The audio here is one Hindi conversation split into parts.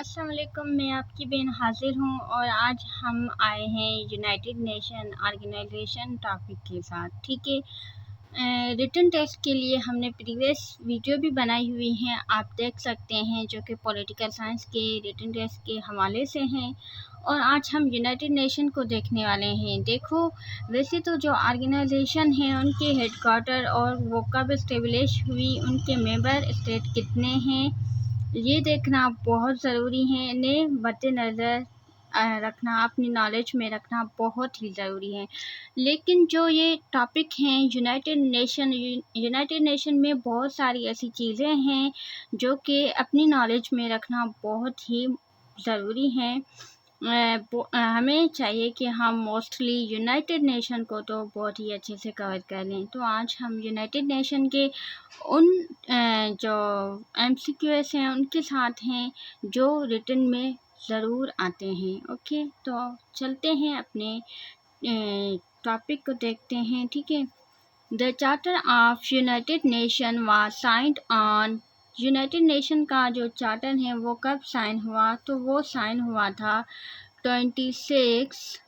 अस्सलाम वालेकुम, मैं आपकी बहन हाजिर हूँ और आज हम आए हैं यूनाइटेड नेशन ऑर्गेनाइजेशन टॉपिक के साथ। ठीक है, रिटन टेस्ट के लिए हमने प्रीवियस वीडियो भी बनाई हुई हैं, आप देख सकते हैं, जो कि पॉलिटिकल साइंस के रिटन टेस्ट के हवाले से हैं। और आज हम यूनाइटेड नेशन को देखने वाले हैं। देखो, वैसे तो जो ऑर्गेनाइजेशन है उनके हेडक्वार्टर और वो कब इस्टेब्लिश हुई, उनके मेंबर स्टेट कितने हैं, ये देखना बहुत ज़रूरी है। इन्हें मद्देनज़र रखना, अपनी नॉलेज में रखना बहुत ही ज़रूरी है। लेकिन जो ये टॉपिक हैं यूनाइटेड नेशन में बहुत सारी ऐसी चीज़ें हैं जो कि अपनी नॉलेज में रखना बहुत ही ज़रूरी हैं। हमें चाहिए कि हम मोस्टली यूनाइटेड नेशन को तो बहुत ही अच्छे से कवर कर लें। तो आज हम यूनाइटेड नेशन के उन जो MCQs हैं उनके साथ हैं जो रिटन में ज़रूर आते हैं। ओके, तो चलते हैं अपने टॉपिक को देखते हैं। ठीक है, the charter of United Nation was signed on. United Nation का जो चार्टर है वो कब साइन हुआ, तो वो साइन हुआ था 26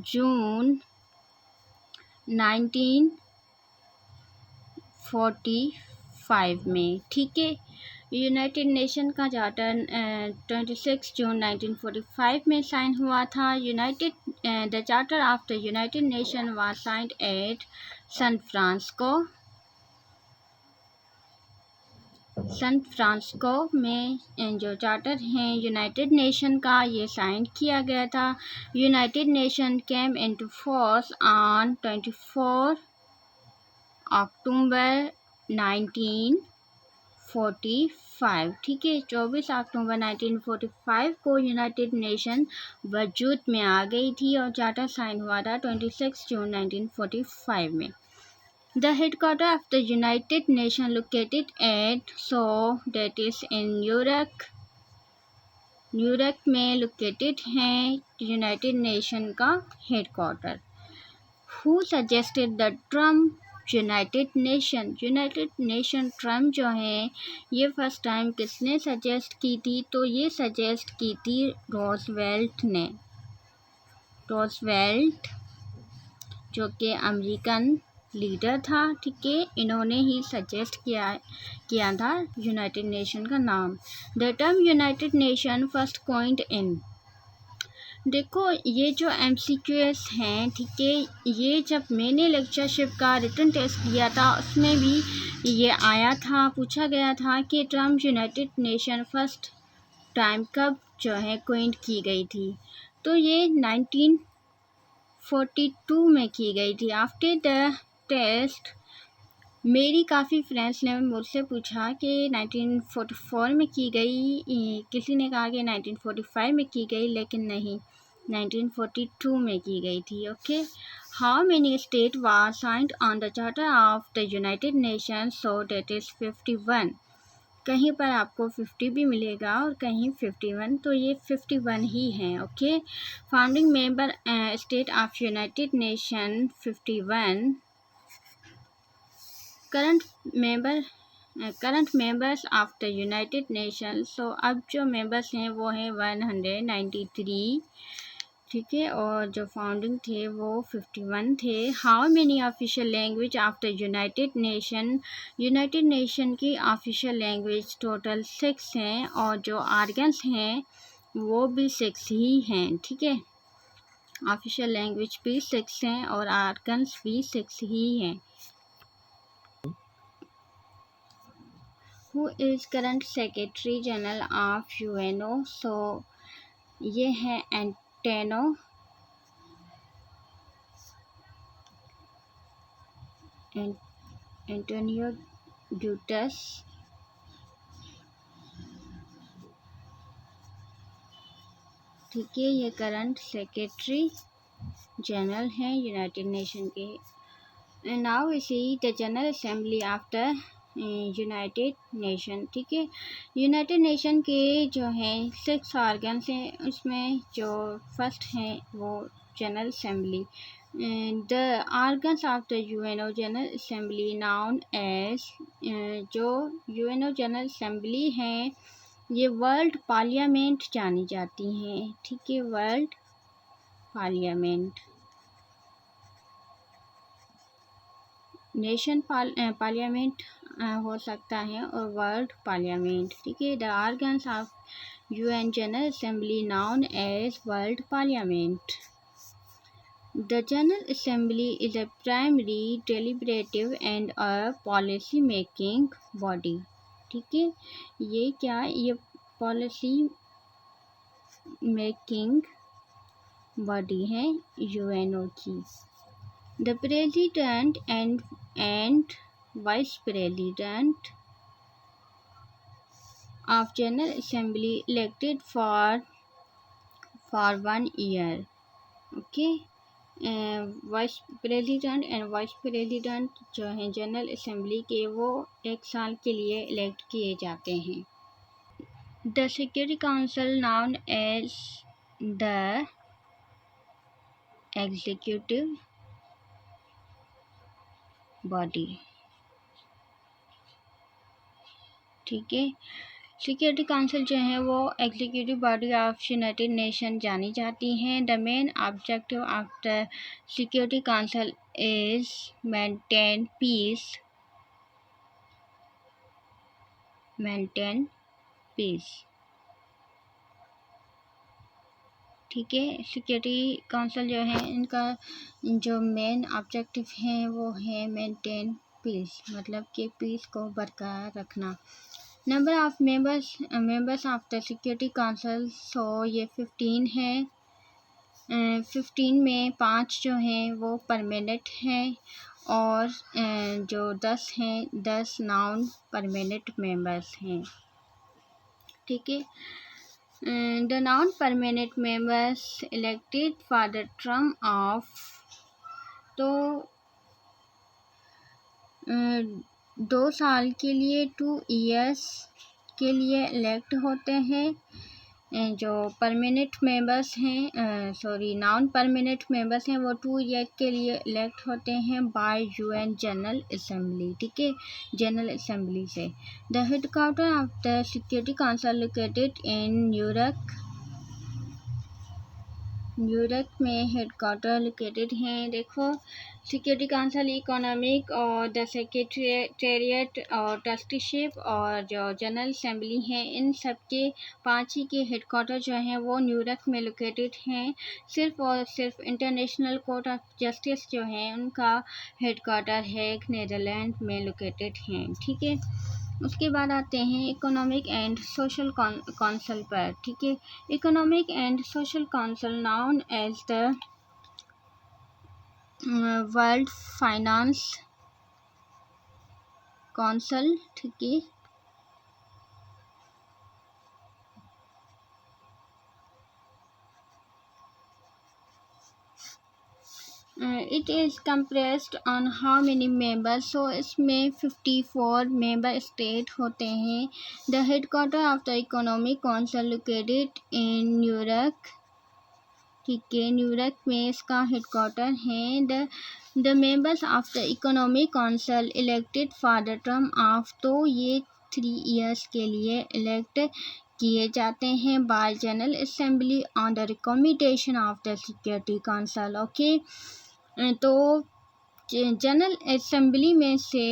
जून 1945 में। ठीक है, यूनाइटेड नेशन का चार्टर 26 जून 1945 में साइन हुआ था। The charter of the United Nation was signed at San Francisco में जो चार्टर हैं यूनाइटेड नेशन का, ये साइन किया गया था। United nation came into force on 24 अक्टूबर 1945। ठीक है, 24 अक्टूबर 1945 को यूनाइटेड नेशन वजूद में आ गई थी और चार्टर साइन हुआ था 26 जून 1945 में। The headquarters of the United Nations located at that is in New York में लोकेटेड है यूनाइटेड नेशन का headquarter. Who suggested the term United nation term जो है ये फर्स्ट टाइम किसने सजेस्ट की थी, तो ये सजेस्ट की थी रोजवेल्ट ने। रोजवेल्ट जो कि अमेरिकन लीडर था। ठीक है, इन्होंने ही सजेस्ट किया था यूनाइटेड नेशन का नाम। The term United Nation first coined in. देखो, ये जो MCQs हैं, ठीक है, ये जब मैंने लेक्चरशिप का रिटन टेस्ट दिया था उसमें भी ये आया था, पूछा गया था कि term United Nation first time कब जो है कॉइन्ड की गई थी, तो ये 1942 में की गई थी। आफ्टर द टेस्ट मेरी काफ़ी फ्रेंड्स ने मुझसे पूछा कि 1944 में की गई, किसी ने कहा कि 1945 में की गई, लेकिन नहीं, 1942 में की गई थी। Okay, how many state was signed on the charter of the United Nation, so that is 51। कहीं पर आपको 50 भी मिलेगा और कहीं 51, तो ये 51 ही हैं। Okay, founding member state of United Nation 51। Current members of the United Nation, so अब जो मेंबर्स हैं वो हैं 193। ठीक है, और जो फाउंडिंग थे वो 51 थे। How many official language of the United nation की ऑफिशियल लैंग्वेज टोटल 6 हैं और जो ऑर्गन्स हैं वो भी 6 ही हैं। ठीक है, ऑफिशियल लैंग्वेज भी 6 हैं और ऑर्गन्स भी 6 ही हैं। Who is current Secretary General of UNO? So ये है एंटोनियो गुटेरेस। ठीक है, ये करंट सेक्रेटरी जनरल हैं यूनाइटेड नेशन के। Now we see the General Assembly of the United Nation. ठीक है, यूनाइटेड नेशन के जो हैं 6 ऑर्गन्स हैं, उसमें जो फर्स्ट हैं वो General Assembly. The organs of the UNO General Assembly known as, जो यूएनओ जनरल असेंबली हैं ये वर्ल्ड पार्लियामेंट जानी जाती हैं, ठीक है, वर्ल्ड पार्लियामेंट। नेशन पार्लियामेंट हो सकता है और वर्ल्ड पार्लियामेंट, ठीक है। The organs of UN General Assembly known as world parliament. The General Assembly is a primary deliberative and a policy making body, ठीक है। ये क्या, ये पॉलिसी मेकिंग बॉडी है UNO की। The President and Vice President of General Assembly elected for 1 year, okay। Vice president and vice president जो हैं जनरल असेंबली के, वो 1 साल के लिए इलेक्ट किए जाते हैं। The security Council known as the executive body, ठीक है। सिक्योरिटी काउंसिल जो है वो executive body of United Nation जानी जाती हैं। The main objective of the security Council is maintain peace, ठीक है। सिक्योरिटी काउंसिल जो है, इनका जो मेन ऑब्जेक्टिव है वो है मेंटेन पीस, मतलब कि पीस को बरकरार रखना। Number of members of the security council, so ये 15 है। 15 में 5 जो हैं वो परमानेंट हैं और जो 10 हैं, 10 नॉन परमानेंट मेंबर्स हैं, ठीक है। The non permanent members elected for the term of, तो 2 साल के लिए 2 years के लिए इलेक्ट होते हैं। जो परमानेंट मेंबर्स हैं, नॉन परमानेंट मेंबर्स हैं, वो 2 year के लिए इलेक्ट होते हैं बाय UN जनरल असेंबली, ठीक है, जनरल असेंबली से। The headquarter of the security council located in New York में हेडक्वार्टर लोकेटेड हैं। देखो, सिक्योरिटी काउंसिल इकोनॉमिक और द सेक्रेटेरिएट और ट्रस्टीशिप और जो जनरल असेंबली है, इन सब के 5 ही के हेडक्वार्टर जो हैं वो न्यूयॉर्क में लोकेटेड हैं। सिर्फ और सिर्फ इंटरनेशनल कोर्ट ऑफ जस्टिस जो है उनका हेडक्वार्टर हेग नीदरलैंड में लोकेटेड हैं, ठीक है। उसके बाद आते हैं इकोनॉमिक एंड सोशल काउंसिल पर, ठीक है। Economic and social council known as the world finance council, ठीक है। It is compressed on how many members, सो इसमें 54 मेंबर स्टेट होते हैं। The headquarter of the economic council located in New York, ठीक है, न्यूयॉर्क में इसका हेडक्वार्टर है। The members of the economic council elected for the term of, तो ये 3 years के लिए इलेक्ट किए जाते हैं bye general assembly on the recommendation of the security council, okay. तो जनरल असेंबली में से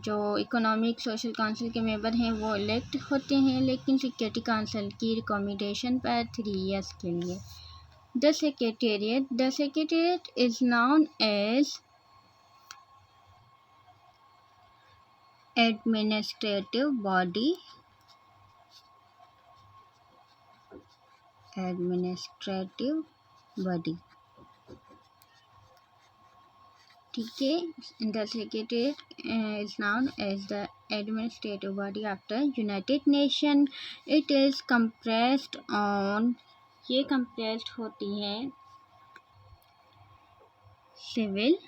जो इकोनॉमिक सोशल काउंसिल के मेंबर हैं वो इलेक्ट होते हैं, लेकिन सिक्योरिटी काउंसिल की रिकमेंडेशन पर 3 years के लिए। The secretariat is known as administrative body, ठीक है। The secretariat is known as the administrative body of the United Nation. It is compressed on, ये कंप्रेस्ड होती है सिविल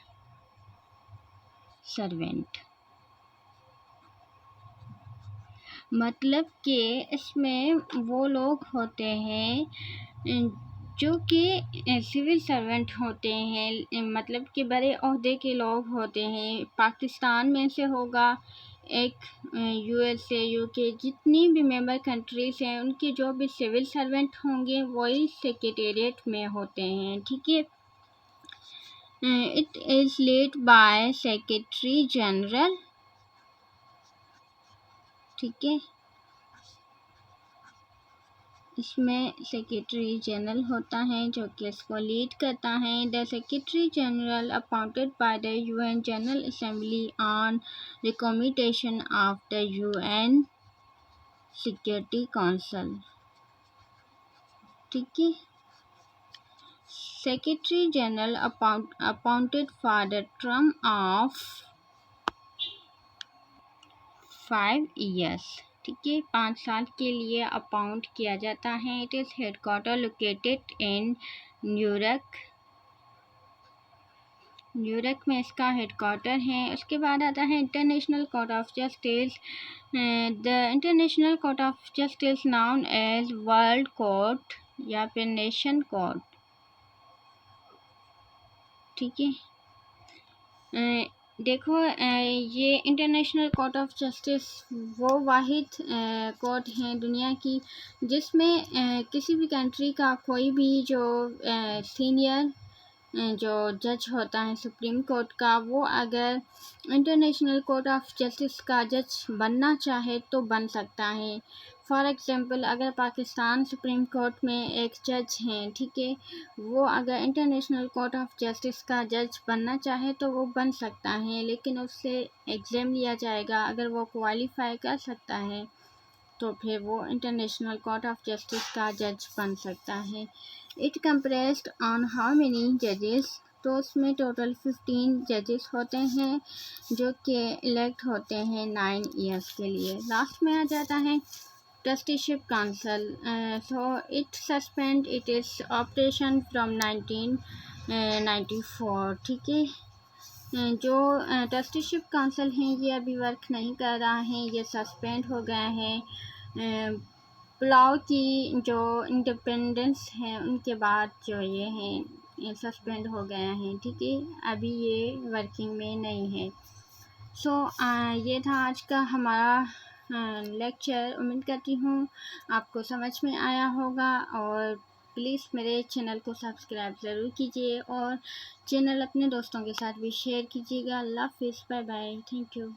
सर्वेंट, मतलब कि इसमें वो लोग होते हैं जो कि सिविल सर्वेंट होते हैं, मतलब कि बड़े ओहदे के लोग होते हैं। पाकिस्तान में से होगा, एक USA, UK जितनी भी मेंबर कंट्रीज़ हैं उनके जो भी सिविल सर्वेंट होंगे वही सेक्रेटेरिएट में होते हैं, ठीक है। It is led by secretary general, ठीक है। इसमें सेक्रेटरी जनरल होता है जो कि इसको लीड करता है। The secretary general appointed by the UN General assembly on recommendation of the UN security council, ठीक है। Secretary general appointed for the term of 5 years, ठीक है, 5 साल के लिए अपॉइंट किया जाता है। It is headquarter located in New York, New York में इसका हेडक्वार्टर है। उसके बाद आता है International Court of Justice. The International Court of Justice known as world court या फिर नेशन कोर्ट, ठीक है। देखो ये इंटरनेशनल कोर्ट ऑफ जस्टिस वो वाहिद कोर्ट हैं दुनिया की जिसमें किसी भी कंट्री का कोई भी जो सीनियर जो जज होता है सुप्रीम कोर्ट का, वो अगर इंटरनेशनल कोर्ट ऑफ जस्टिस का जज बनना चाहे तो बन सकता है। फॉर एग्ज़ाम्पल अगर पाकिस्तान सुप्रीम कोर्ट में एक जज हैं, ठीक है, वो अगर इंटरनेशनल कोर्ट ऑफ जस्टिस का जज बनना चाहे तो वो बन सकता है, लेकिन उससे एग्ज़ाम लिया जाएगा। अगर वो क्वालिफाई कर सकता है तो फिर वो इंटरनेशनल कोर्ट ऑफ जस्टिस का जज बन सकता है। It compressed on how many जजेस, तो उसमें टोटल 15 जजेस होते हैं जो कि इलेक्ट होते हैं 9 ईयर्स के लिए। लास्ट में आ जाता है trusteeship council. So it suspend it is operation from 1994, ठीक है। जो ट्रस्टीशिप काउंसिल हैं ये अभी वर्क नहीं कर रहा है, ये सस्पेंड हो गया है। पुलाव की जो इंडिपेंडेंस है उनके बाद जो ये हैं ये सस्पेंड हो गया है, ठीक है, अभी ये वर्किंग में नहीं है। सो ये था आज का हमारा लेक्चर। उम्मीद करती हूँ आपको समझ में आया होगा और प्लीज़ मेरे चैनल को सब्सक्राइब ज़रूर कीजिए और चैनल अपने दोस्तों के साथ भी शेयर कीजिएगा। अल्लाह हाफ़िज़, बाय बाय, थैंक यू।